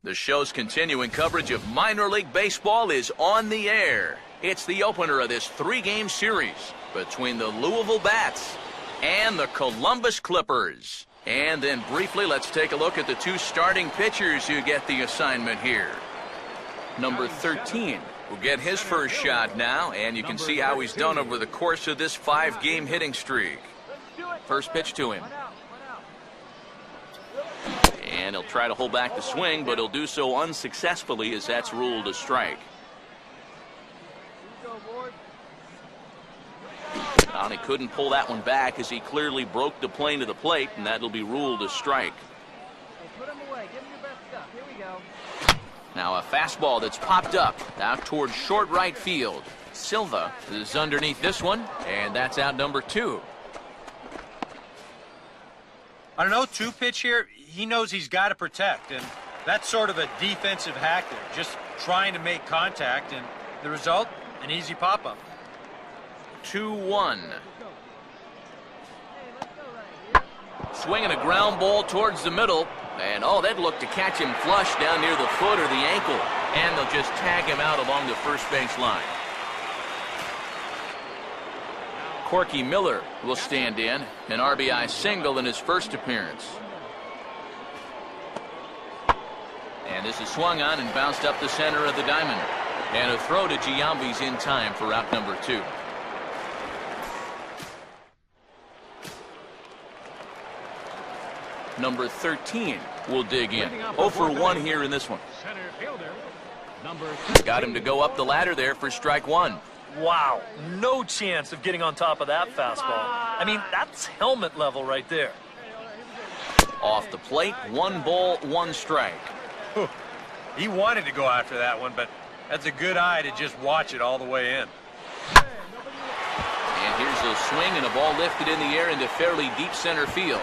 The show's continuing coverage of minor league baseball is on the air. It's the opener of this three-game series between the Louisville Bats and the Columbus Clippers. And then briefly, let's take a look at the two starting pitchers who get the assignment here. Number 13 will get his first shot now, and you can see how he's done over the course of this 5-game hitting streak. First pitch to him. And he'll try to hold back the swing, but he'll do so unsuccessfully as that's ruled a strike. And he couldn't pull that one back as he clearly broke the plane to the plate, and that'll be ruled a strike. Now a fastball that's popped up out towards short right field. Silva is underneath this one, and that's out number 2. I don't know, 2-pitch here, he knows he's got to protect, and that's sort of a defensive hack there, just trying to make contact, and the result, an easy pop-up. 2-1. Swinging a ground ball towards the middle, and that looked to catch him flush down near the foot or the ankle, and they'll just tag him out along the first base line. Corky Miller will stand in, an RBI single in his first appearance. And this is swung on and bounced up the center of the diamond. And a throw to Giambi's in time for out number 2. Number 13 will dig in. 0 for 1 here in this one. Got him to go up the ladder there for strike 1. Wow, no chance of getting on top of that fastball. I mean, that's helmet level right there. Off the plate, 1 ball, 1 strike. He wanted to go after that one, but that's a good eye to just watch it all the way in. And here's a swing and a ball lifted in the air into fairly deep center field.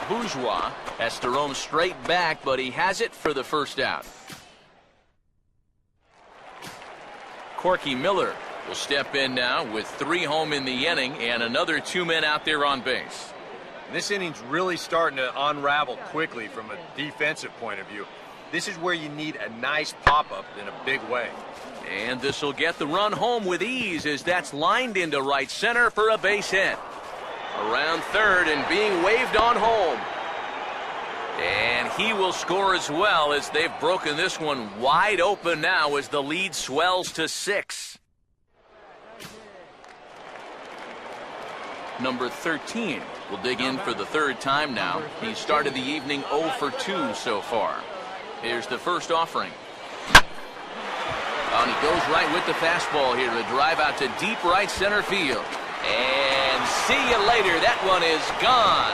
Bourgeois has to roam straight back, but he has it for the first out. Corky Miller will step in now with 3 home in the inning and another 2 men out there on base. This inning's really starting to unravel quickly from a defensive point of view. This is where you need a nice pop-up in a big way. And this will get the run home with ease as that's lined into right center for a base hit. Around third and being waved on home. And he will score as well as they've broken this one wide open now as the lead swells to 6. Number 13 will dig in for the 3rd time now. He started the evening 0 for 2 so far. Here's the first offering. And he goes right with the fastball here to drive out to deep right center field. And see you later. That one is gone.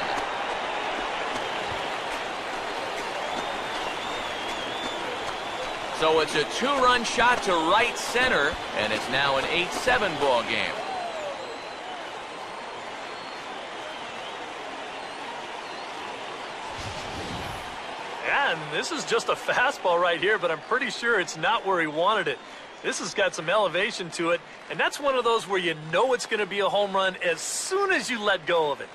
So it's a 2-run shot to right center, and it's now an 8-7 ball game. And this is just a fastball right here, but I'm pretty sure it's not where he wanted it. This has got some elevation to it, and that's one of those where you know it's going to be a home run as soon as you let go of it.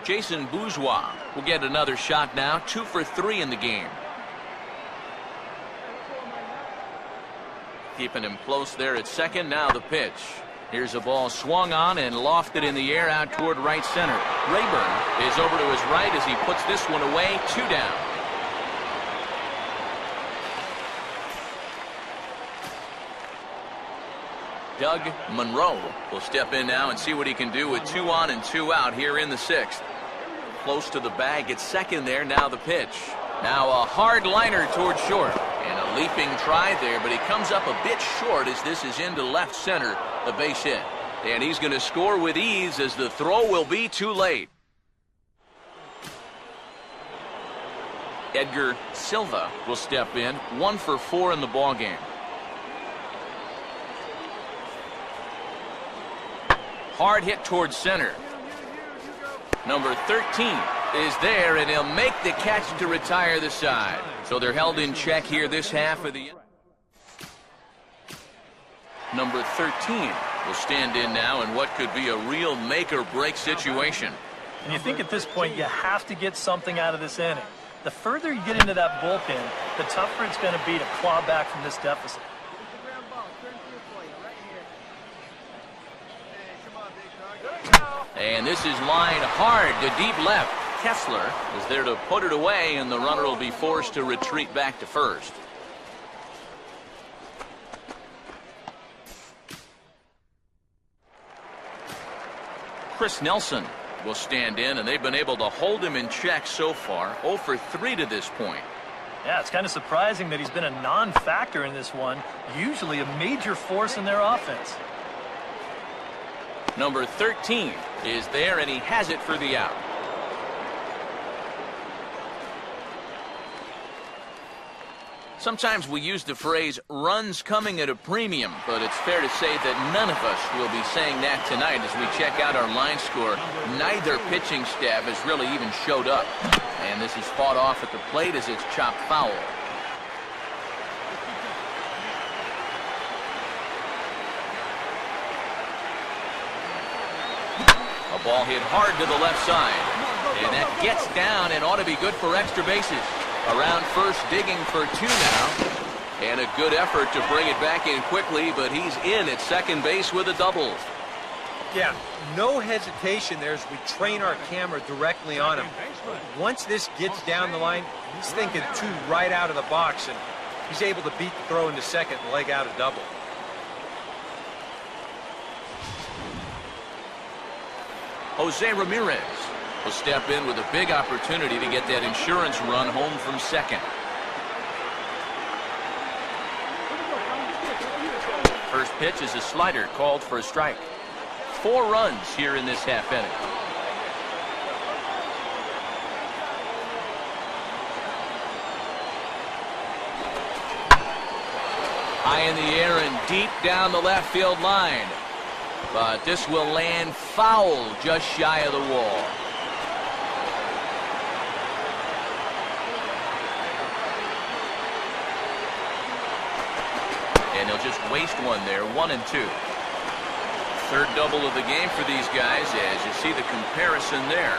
Jason Bourgeois will get another shot now, 2 for 3 in the game. Keeping him close there at second. Now the pitch. Here's a ball swung on and lofted in the air out toward right center. Rayburn is over to his right as he puts this one away. 2 down. Doug Monroe will step in now and see what he can do with 2 on and 2 out here in the 6th. Close to the bag at second there. Now the pitch. Now a hard liner toward short. And a leaping try there, but he comes up a bit short as this is into left center, the base hit. And he's going to score with ease as the throw will be too late. Edgar Silva will step in, 1 for 4 in the ball game. Hard hit towards center. Number 13 is there, and he'll make the catch to retire the side. So they're held in check here this half of the... Number 13 will stand in now in what could be a real make-or-break situation. And you think at this point you have to get something out of this inning. The further you get into that bullpen, the tougher it's going to be to claw back from this deficit. And this is lined hard to deep left. Kessler is there to put it away, and the runner will be forced to retreat back to first. Chris Nelson will stand in, and they've been able to hold him in check so far. 0 for 3 to this point. Yeah, it's kind of surprising that he's been a non-factor in this one. Usually a major force in their offense. Number 13 is there, and he has it for the out. Sometimes we use the phrase runs coming at a premium, but it's fair to say that none of us will be saying that tonight as we check out our line score. Neither pitching staff has really even showed up. And this is fought off at the plate as it's chopped foul. A ball hit hard to the left side. And that gets down and ought to be good for extra bases. Around first, digging for 2 now. And a good effort to bring it back in quickly, but he's in at second base with a double. Yeah, no hesitation there as we train our camera directly on him. Once this gets down the line, he's thinking 2 right out of the box, and he's able to beat the throw into second and leg out a double. Jose Ramirez will step in with a big opportunity to get that insurance run home from second. First pitch is a slider called for a strike. 4 runs here in this half inning. High in the air and deep down the left field line. But this will land foul just shy of the wall. And he'll just waste one there, 1 and 2. Third double of the game for these guys as you see the comparison there.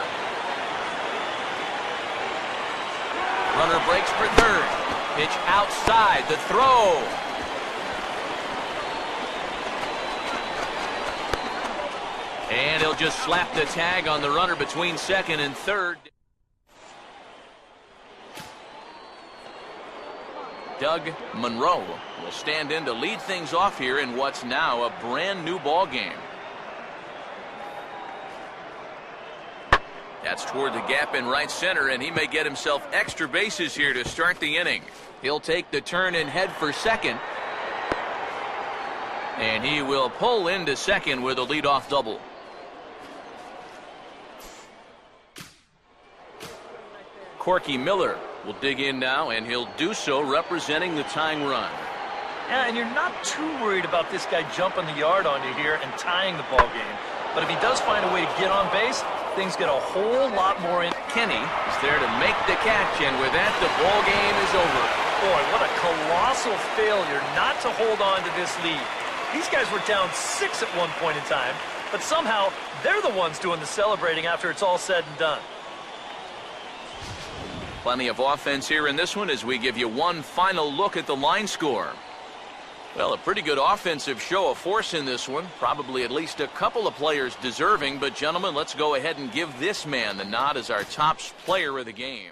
Runner breaks for third. Pitch outside, the throw. And he'll just slap the tag on the runner between second and third. Doug Monroe will stand in to lead things off here in what's now a brand new ball game. That's toward the gap in right center, and he may get himself extra bases here to start the inning. He'll take the turn and head for second. And he will pull into second with a leadoff double. Corky Miller will dig in now, and he'll do so representing the tying run. Yeah, and you're not too worried about this guy jumping the yard on you here and tying the ball game. But if he does find a way to get on base, things get a whole lot more in. Kenny is there to make the catch, and with that, the ball game is over. Boy, what a colossal failure not to hold on to this lead. These guys were down 6 at one point in time, but somehow they're the ones doing the celebrating after it's all said and done. Plenty of offense here in this one as we give you one final look at the line score. Well, a pretty good offensive show of force in this one. Probably at least a couple of players deserving. But, gentlemen, let's go ahead and give this man the nod as our top player of the game.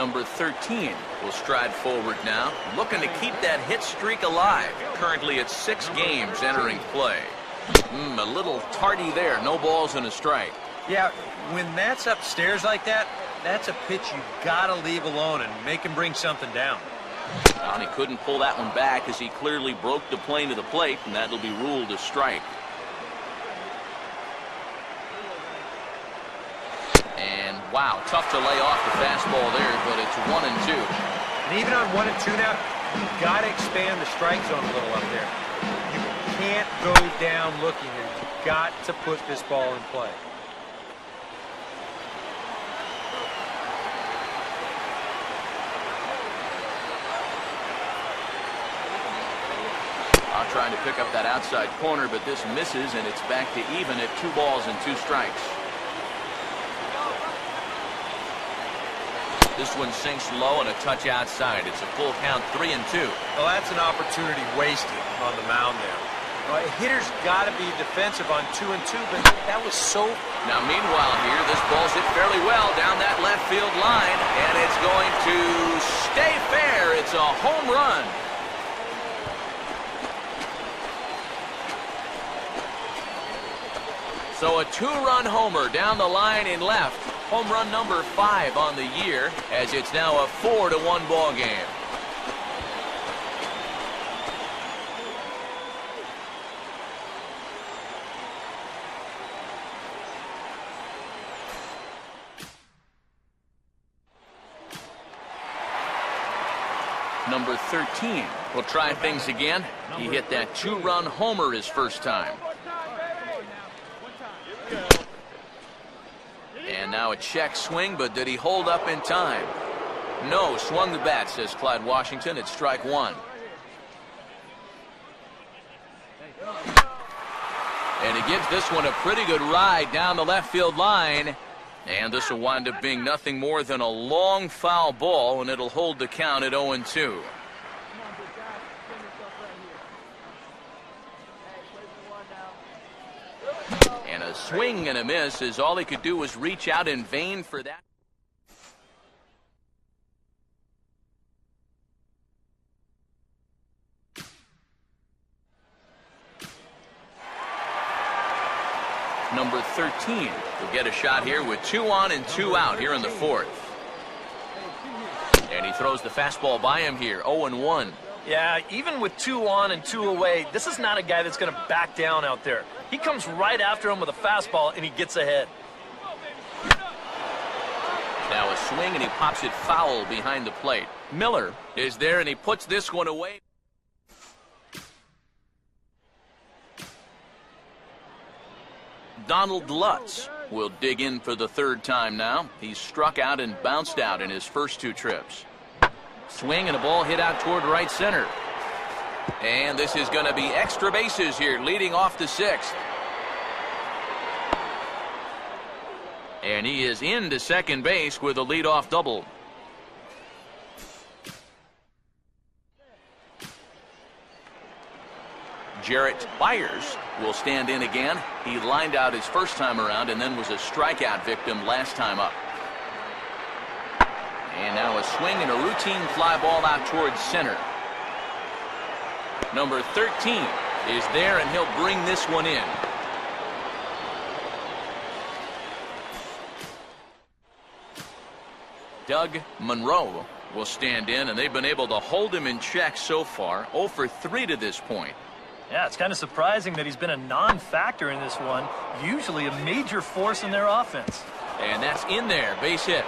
Number 13 will stride forward now, looking to keep that hit streak alive. Currently at 6 games entering play. A little tardy there. No balls and a strike. Yeah, when that's upstairs like that, that's a pitch you gotta leave alone and make him bring something down. And he couldn't pull that one back as he clearly broke the plane to the plate, and that'll be ruled a strike. And wow, tough to lay off the fastball there, but it's 1-2. And even on 1-2 now, you gotta expand the strike zone a little up there. You can't go down looking here. You've got to put this ball in play. Trying to pick up that outside corner, but this misses, and it's back to even at 2 balls and 2 strikes. This one sinks low and a touch outside. It's a full count, 3-2. Well, that's an opportunity wasted on the mound there. Well, a hitter's got to be defensive on 2-2, but that was so... Now, meanwhile here, this ball's hit fairly well down that left field line, and it's going to stay fair. It's a home run. So a 2-run homer down the line in left. Home run number 5 on the year, as it's now a 4-1 ball game. Number 13 will try things again. He hit that 2-run homer his first time. And now a check swing, but did he hold up in time? No, swung the bat, says Clyde Washington. It's strike 1. And he gives this one a pretty good ride down the left field line. And this will wind up being nothing more than a long foul ball, and it'll hold the count at 0-2. And a swing and a miss, as all he could do was reach out in vain for that. Number 13 will get a shot here with 2 on and 2 out here in the 4th. And he throws the fastball by him here, 0-1. Yeah, even with 2 on and 2 away, this is not a guy that's going to back down out there. He comes right after him with a fastball, and he gets ahead. Now a swing, and he pops it foul behind the plate. Miller is there, and he puts this one away. Donald Lutz will dig in for the 3rd time now. He's struck out and bounced out in his first 2 trips. Swing and a ball hit out toward right center. And this is going to be extra bases here, leading off the 6th. And he is into second base with a leadoff double. Jarrett Byers will stand in again. He lined out his first time around and then was a strikeout victim last time up. And now a swing and a routine fly ball out towards center. Number 13 is there, and he'll bring this one in. Doug Monroe will stand in, and they've been able to hold him in check so far. 0 for 3 to this point. Yeah, it's kind of surprising that he's been a non-factor in this one. Usually a major force in their offense. And that's in there, base hit.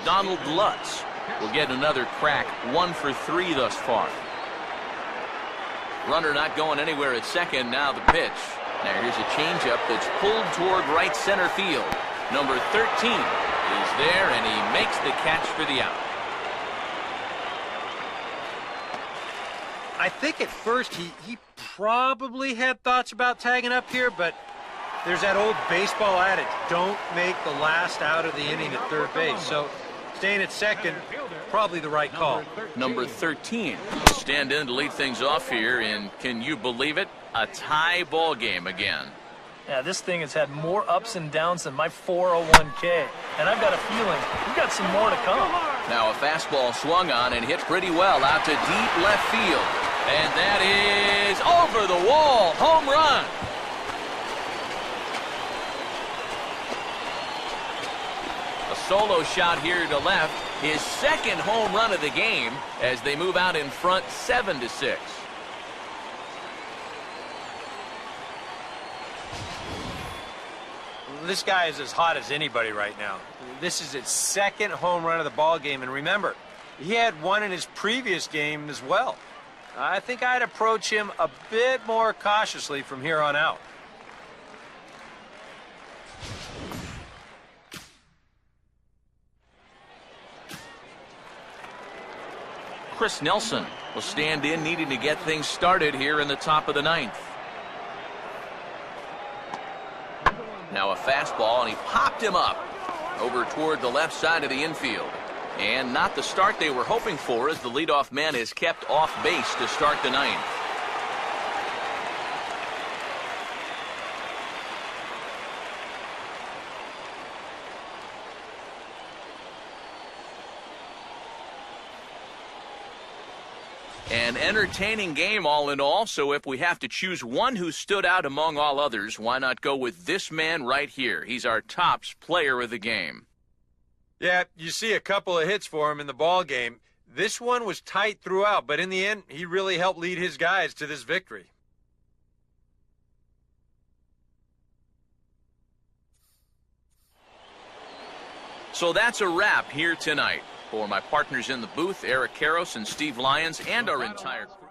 Donald Lutz will get another crack. 1 for 3 thus far. Runner not going anywhere at second. Now the pitch. Now here's a changeup that's pulled toward right center field. Number 13 is there, and he makes the catch for the out. I think at first he probably had thoughts about tagging up here, but there's that old baseball adage, don't make the last out of the inning at third base. So staying at second, probably the right call. Number 13 will stand in to lead things off here, and can you believe it? a tie ball game again. Yeah, this thing has had more ups and downs than my 401k. And I've got a feeling we've got some more to come. Now a fastball swung on and hit pretty well out to deep left field. And that is over the wall. Home run. A solo shot here to left. His second home run of the game as they move out in front 7-6. This guy is as hot as anybody right now. This is his second home run of the ball game, and remember, he had one in his previous game as well. I think I'd approach him a bit more cautiously from here on out. Chris Nelson will stand in, needing to get things started here in the top of the ninth. Now a fastball, and he popped him up over toward the left side of the infield. And not the start they were hoping for, as the leadoff man is kept off base to start the ninth. An entertaining game all in all, so if we have to choose one who stood out among all others, why not go with this man right here? He's our tops player of the game. Yeah, you see a couple of hits for him in the ball game. This one was tight throughout, but in the end, he really helped lead his guys to this victory. So that's a wrap here tonight. For my partners in the booth, Eric Karros and Steve Lyons, and our entire crew.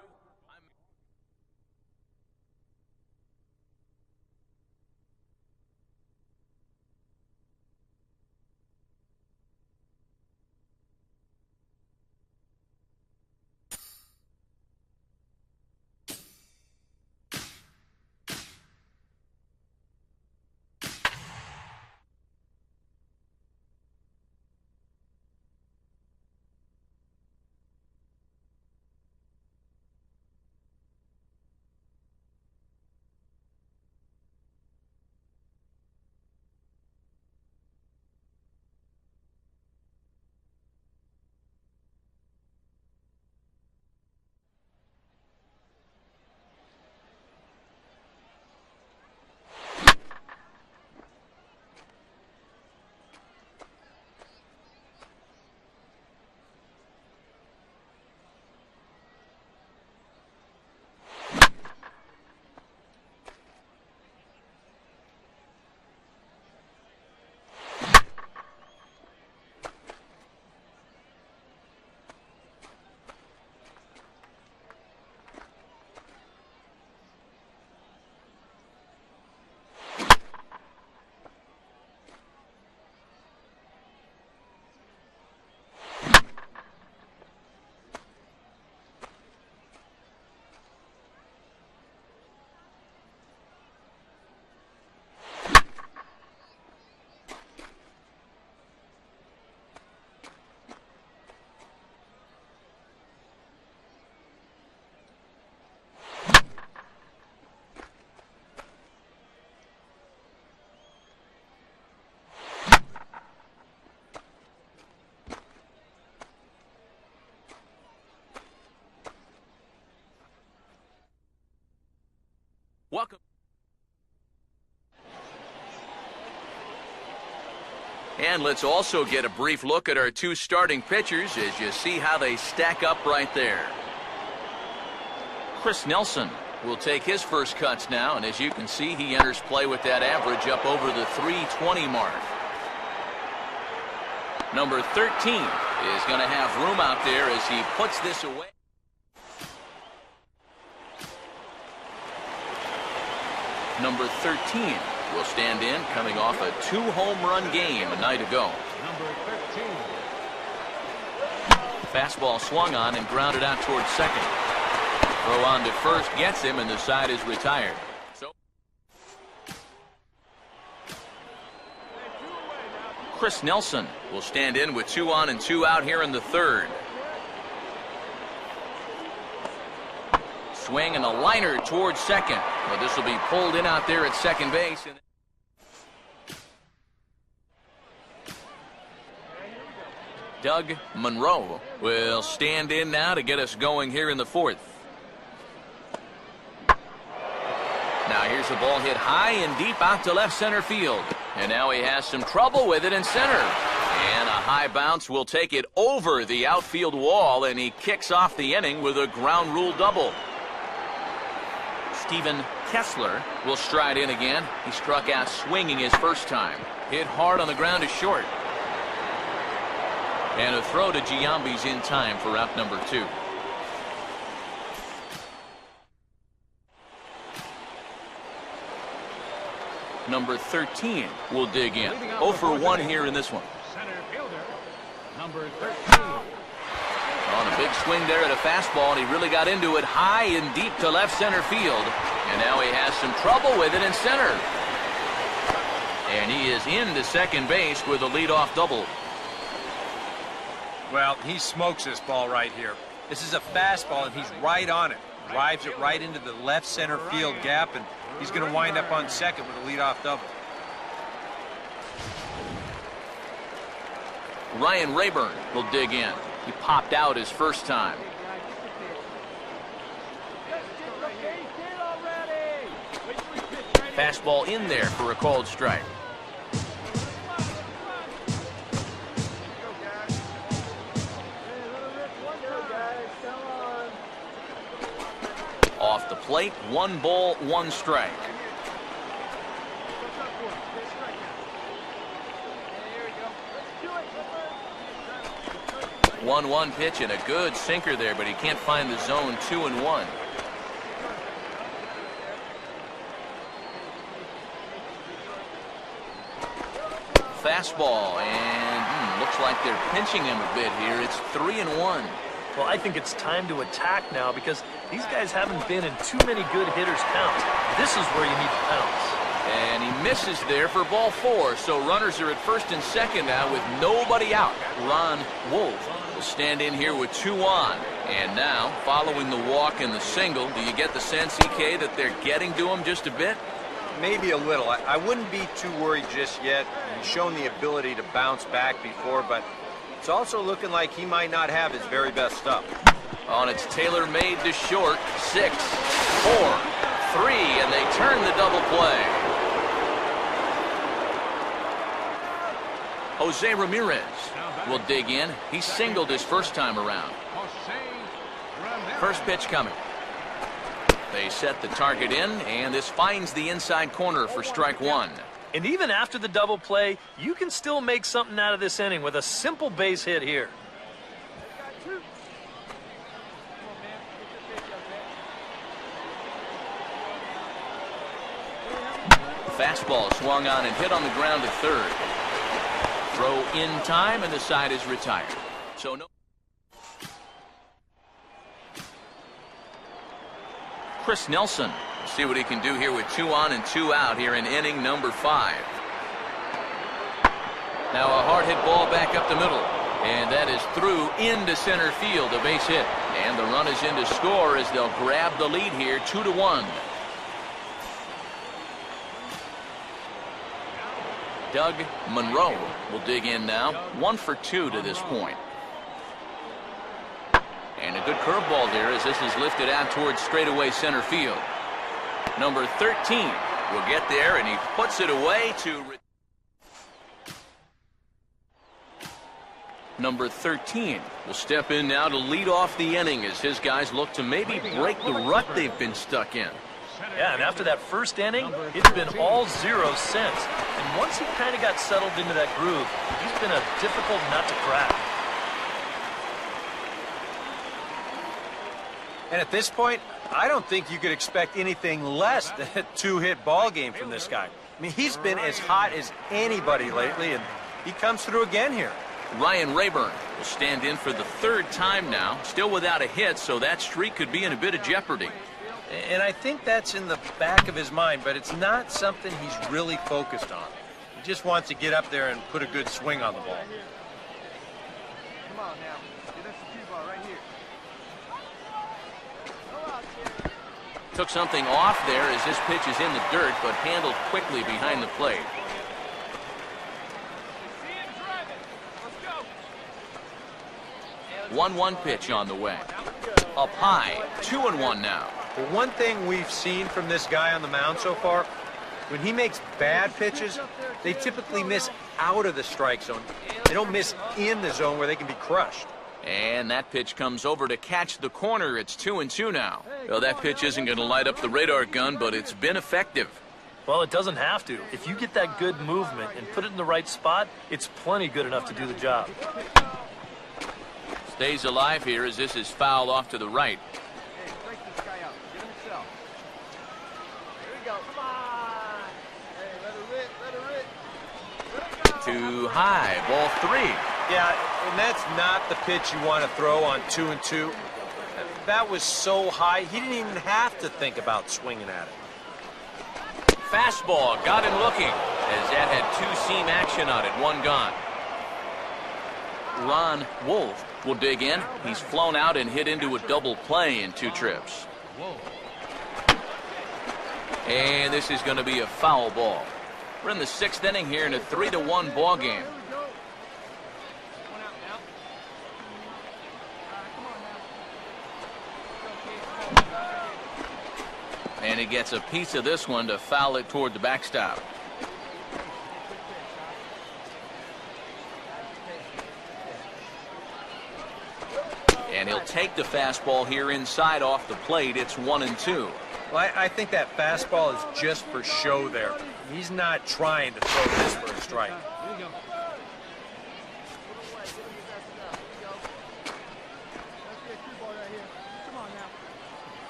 Welcome. And let's also get a brief look at our two starting pitchers as you see how they stack up right there. Chris Nelson will take his first cuts now, and as you can see, he enters play with that average up over the 320 mark. Number 13 is going to have room out there as he puts this away. Number 13 will stand in, coming off a 2-home run game a night ago. Number 13. Fastball swung on and grounded out towards second. Throw on to first gets him, and the side is retired. So Chris Nelson will stand in with 2 on and 2 out here in the third. Swing and a liner towards second. Well, this will be pulled in out there at second base. Doug Monroe will stand in now to get us going here in the fourth. Now here's a ball hit high and deep out to left center field. And now he has some trouble with it in center. And a high bounce will take it over the outfield wall, and he kicks off the inning with a ground rule double. Steven Kessler will stride in again. He struck out swinging his first time. Hit hard on the ground to short. And a throw to Giambi's in time for out number 2. Number 13 will dig in. 0 for 1 here in this one. Center fielder, number 13. On a big swing there at a fastball, and he really got into it high and deep to left center field. And now he has some trouble with it in center. And he is into second base with a leadoff double. Well, he smokes this ball right here. This is a fastball, and he's right on it. Drives it right into the left center field gap, and he's going to wind up on second with a leadoff double. Ryan Rayburn will dig in. He popped out his first time. Fastball in there for a called strike. Off the plate, 1 ball, 1 strike. One pitch and a good sinker there, but he can't find the zone. 2-1. Fastball, and looks like they're pinching him a bit here. It's 3-1. Well, I think it's time to attack now because these guys haven't been in too many good hitters' counts. This is where you need to pounce. And he misses there for ball 4. So runners are at first and second now with nobody out. Ron Wolf will stand in here with 2 on. And now, following the walk and the single, do you get the sense, EK, that they're getting to him just a bit? Maybe a little. I wouldn't be too worried just yet. He's shown the ability to bounce back before, but it's also looking like he might not have his very best stuff. On its tailor-made to short. 6, 4, 3, and they turn the double play. Jose Ramirez will dig in. He singled his first time around. First pitch coming. They set the target in, and this finds the inside corner for strike 1. And even after the double play, you can still make something out of this inning with a simple base hit here. Fastball swung on and hit on the ground at third. Throw in time, and the side is retired. So no. Chris Nelson. See what he can do here with 2 on and 2 out here in inning number 5. Now a hard hit ball back up the middle. And that is through into center field, a base hit. And the run is in to score as they'll grab the lead here, 2-1. Doug Monroe will dig in now. 1 for 2 to this point. And a good curveball there as this is lifted out towards straightaway center field. Number 13 will get there, and he puts it away to... Number 13 will step in now to lead off the inning as his guys look to maybe break the rut they've been stuck in. Yeah, and after that first inning, it's been all zeros since. And once he kind of got settled into that groove, he's been a difficult nut to crack. And at this point, I don't think you could expect anything less than a 2-hit ball game from this guy. I mean, he's been as hot as anybody lately, and he comes through again here. Ryan Rayburn will stand in for the 3rd time now, still without a hit, so that streak could be in a bit of jeopardy. And I think that's in the back of his mind, but it's not something he's really focused on. He just wants to get up there and put a good swing on the ball. Come on now. Get us the cue ball right here. Go out there. Took something off there as this pitch is in the dirt, but handled quickly behind the plate. Let's go. 1-1 pitch on the way. Up high, 2-1 now. The one thing we've seen from this guy on the mound so far, when he makes bad pitches, they typically miss out of the strike zone. They don't miss in the zone where they can be crushed. And that pitch comes over to catch the corner. It's 2-2 now. Well, that pitch isn't going to light up the radar gun, but it's been effective. Well, it doesn't have to. If you get that good movement and put it in the right spot, it's plenty good enough to do the job. Stays alive here as this is fouled off to the right. Hey, break this guy out. Get him himself. Here we go. Come on. Hey, let her rip. Let her rip. Too high, ball 3. Yeah, and that's not the pitch you want to throw on 2-2. That was so high, he didn't even have to think about swinging at it. Fastball got him looking as that had two-seam action on it. One gone. Ron Wolf will dig in. He's flown out and hit into a double play in 2 trips. And this is going to be a foul ball. We're in the 6th inning here in a 3-1 ball game. And he gets a piece of this one to foul it toward the backstop. And he'll take the fastball here inside off the plate. It's 1-2. Well, I think that fastball is just for show there. He's not trying to throw this for a strike.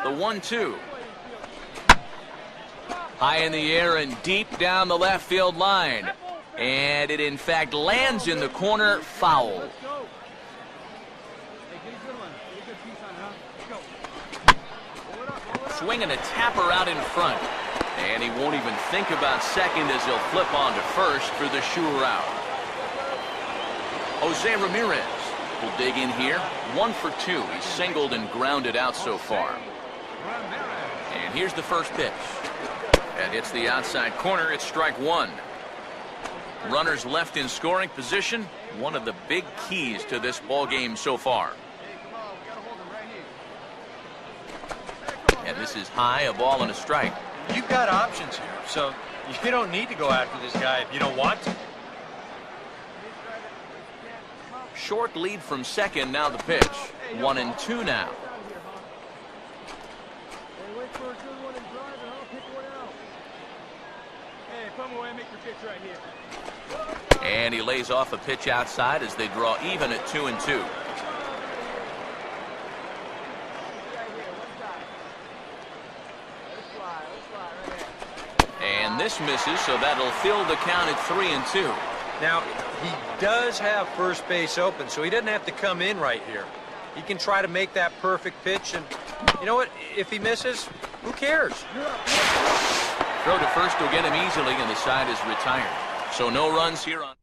The 1-2. High in the air and deep down the left field line. And it in fact lands in the corner, foul. Swinging a tapper out in front. And he won't even think about second as he'll flip on to first for the sure out. Jose Ramirez will dig in here. 1 for 2. He's singled and grounded out so far. And here's the first pitch. That hits the outside corner. It's strike 1. Runners left in scoring position. One of the big keys to this ball game so far. And this is high, a ball and a strike. You've got options here, so you don't need to go after this guy if you don't want to. Short lead from second, now the pitch. 1-2 now. Wait for a good one and drive and I'll pick one out. Hey, come away and make your pitch right here. And he lays off a pitch outside as they draw even at 2-2. And this misses, so that'll fill the count at 3-2. Now, he does have first base open, so he doesn't have to come in right here. He can try to make that perfect pitch, and you know what? If he misses, who cares? Throw to first will get him easily, and the side is retired. So no runs here on.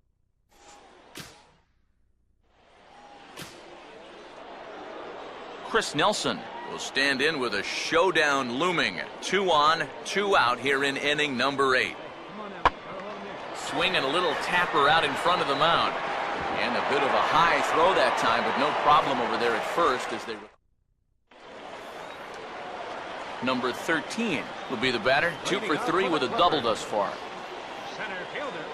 Chris Nelson will stand in with a showdown looming. 2 on, 2 out here in inning number 8. Swinging a little tapper out in front of the mound. And a bit of a high throw that time, but no problem over there at first as they... Number 13 will be the batter. 2 for 3 with a double thus far. Center fielder,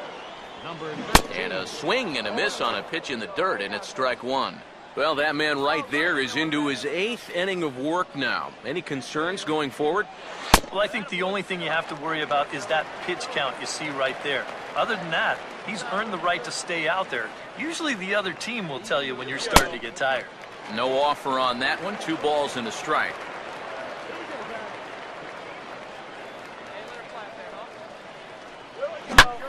number 13. And a swing and a miss on a pitch in the dirt, and it's strike 1. Well, that man right there is into his 8th inning of work now. Any concerns going forward? Well, I think the only thing you have to worry about is that pitch count you see right there. Other than that, he's earned the right to stay out there. Usually the other team will tell you when you're starting to get tired. No offer on that one. 2 balls and a strike.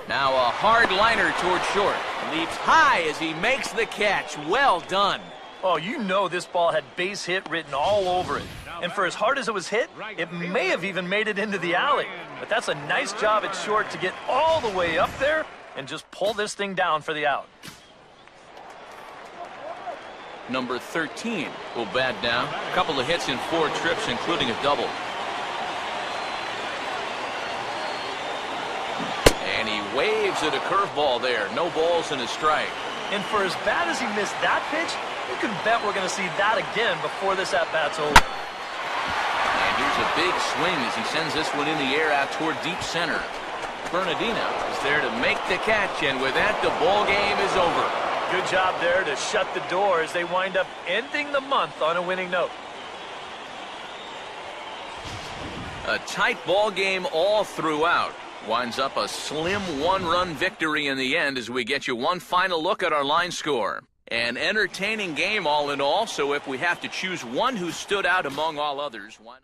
Now a hard liner toward short. Leaps high as he makes the catch. Well done. Oh, you know this ball had base hit written all over it. And for as hard as it was hit, it may have even made it into the alley. But that's a nice job at short to get all the way up there and just pull this thing down for the out. number 13, will bat down. A couple of hits in 4 trips, including a double. And he waves at a curveball there. No balls and a strike. And for as bad as he missed that pitch, you can bet we're going to see that again before this at-bat's over. And here's a big swing as he sends this one in the air out toward deep center. Bernardino is there to make the catch, and with that, the ball game is over. Good job there to shut the door as they wind up ending the month on a winning note. A tight ball game all throughout. Winds up a slim 1-run victory in the end as we get you one final look at our line score. An entertaining game all in all, so if we have to choose one who stood out among all others, why not...